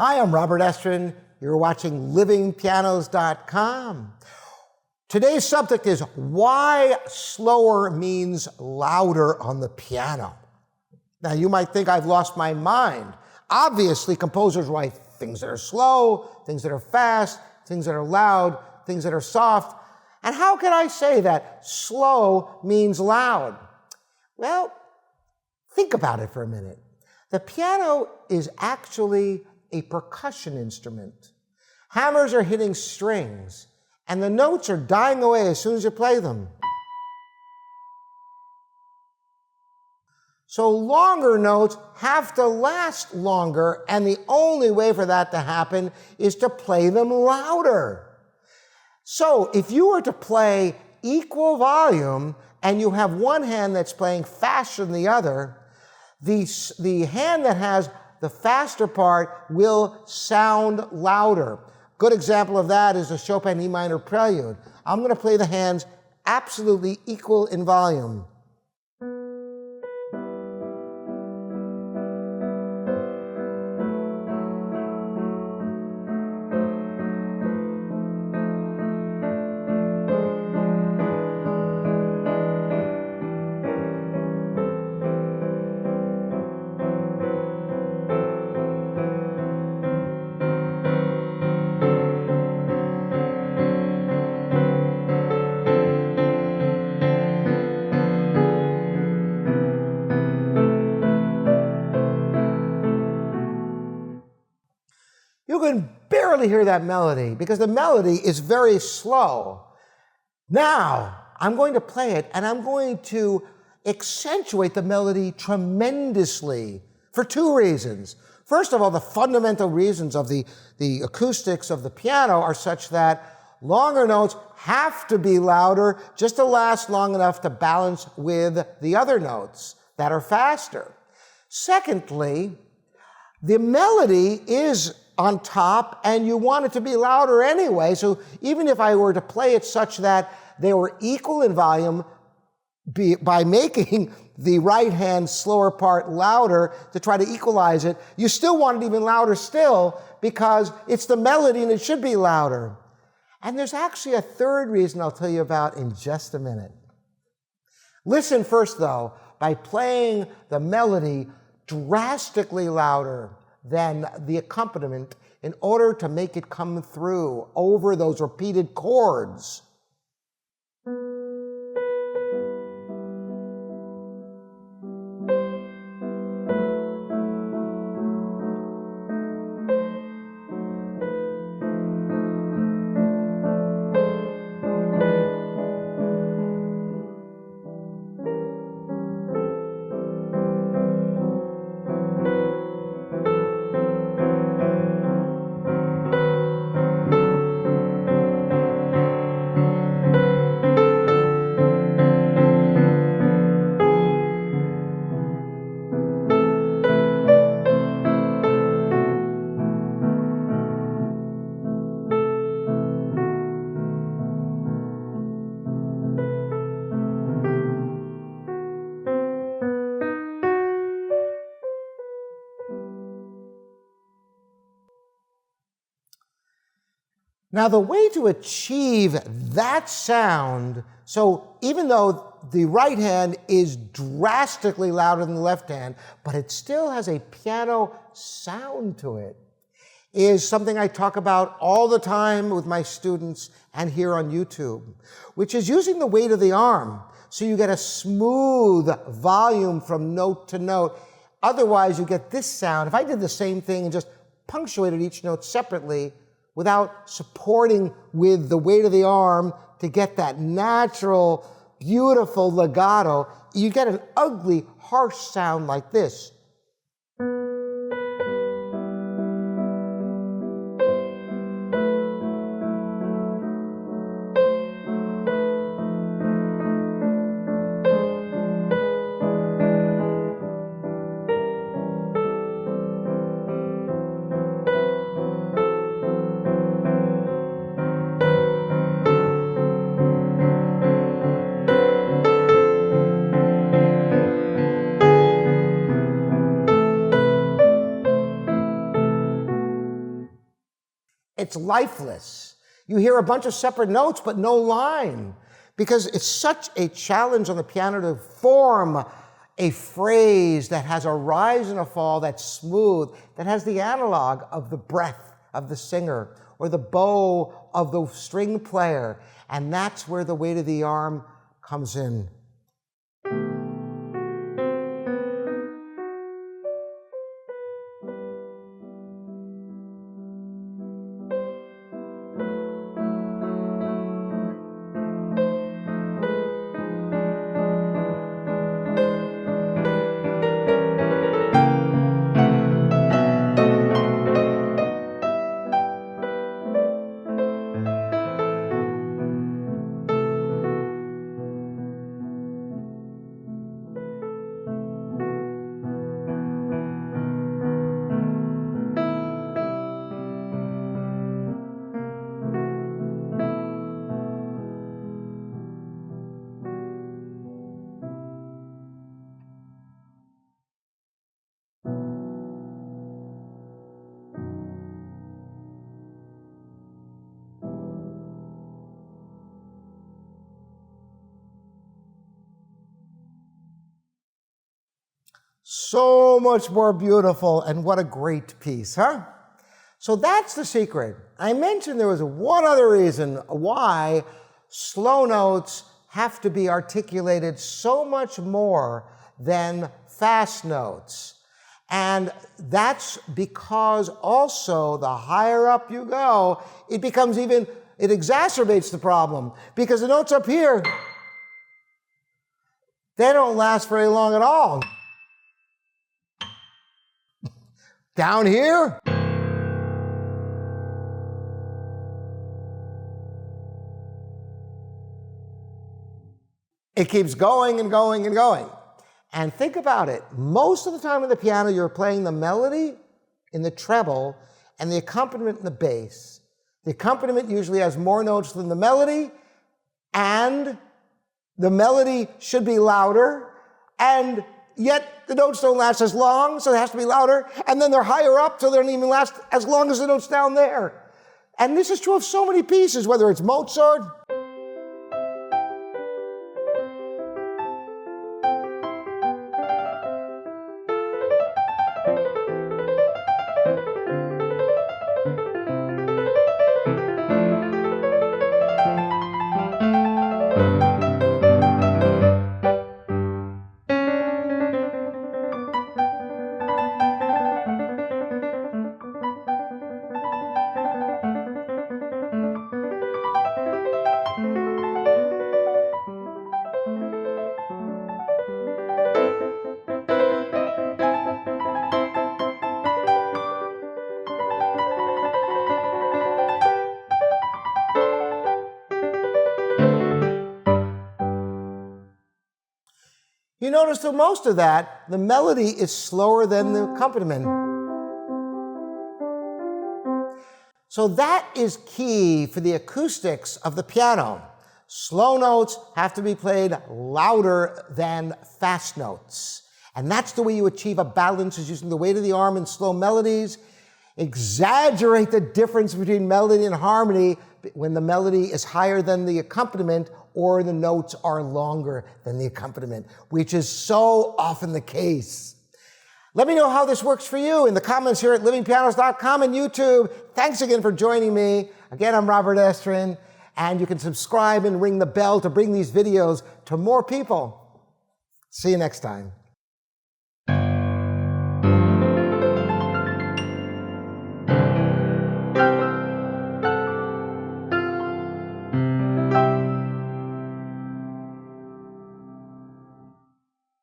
Hi, I'm Robert Estrin. You're watching livingpianos.com. Today's subject is why slower means louder on the piano. Now, you might think I've lost my mind. Obviously, composers write things that are slow, things that are fast, things that are loud, things that are soft. And how can I say that slow means loud? Well, think about it for a minute. The piano is actually a percussion instrument. Hammers are hitting strings, and the notes are dying away as soon as you play them. So longer notes have to last longer, and the only way for that to happen is to play them louder. So if you were to play equal volume, and you have one hand that's playing faster than the other, the hand that has the faster part will sound louder. Good example of that is the Chopin E minor prelude. I'm going to play the hands absolutely equal in volume. You can barely hear that melody because the melody is very slow. Now, I'm going to play it and I'm going to accentuate the melody tremendously for two reasons. First of all, the fundamental reasons of the acoustics of the piano are such that longer notes have to be louder just to last long enough to balance with the other notes that are faster. Secondly, the melody is on top, and you want it to be louder anyway, so even if I were to play it such that they were equal in volume, by making the right hand slower part louder to try to equalize it, you still want it even louder still because it's the melody and it should be louder. And there's actually a third reason I'll tell you about in just a minute. Listen first, though, by playing the melody drastically louder than the accompaniment in order to make it come through over those repeated chords. Now, the way to achieve that sound, so even though the right hand is drastically louder than the left hand, but it still has a piano sound to it, is something I talk about all the time with my students and here on YouTube, which is using the weight of the arm so you get a smooth volume from note to note. Otherwise, you get this sound. If I did the same thing and just punctuated each note separately, without supporting with the weight of the arm to get that natural, beautiful legato, you get an ugly, harsh sound like this. It's lifeless. You hear a bunch of separate notes, but no line, because it's such a challenge on the piano to form a phrase that has a rise and a fall that's smooth, that has the analog of the breath of the singer or the bow of the string player. And that's where the weight of the arm comes in. So much more beautiful, and what a great piece, huh? So that's the secret. I mentioned there was one other reason why slow notes have to be articulated so much more than fast notes. And that's because also the higher up you go, it exacerbates the problem, because the notes up here, they don't last very long at all. Down here, it keeps going and going and going. And think about it. Most of the time on the piano, you're playing the melody in the treble and the accompaniment in the bass. The accompaniment usually has more notes than the melody, and the melody should be louder, and yet the notes don't last as long, so it has to be louder, and then they're higher up, so they don't even last as long as the notes down there. And this is true of so many pieces, whether it's Mozart, you notice that most of that, the melody is slower than the accompaniment. So that is key for the acoustics of the piano. Slow notes have to be played louder than fast notes. And that's the way you achieve a balance, is using the weight of the arm in slow melodies. Exaggerate the difference between melody and harmony when the melody is higher than the accompaniment, or the notes are longer than the accompaniment, which is so often the case. Let me know how this works for you in the comments here at livingpianos.com and YouTube. Thanks again for joining me. Again, I'm Robert Estrin, and you can subscribe and ring the bell to bring these videos to more people. See you next time.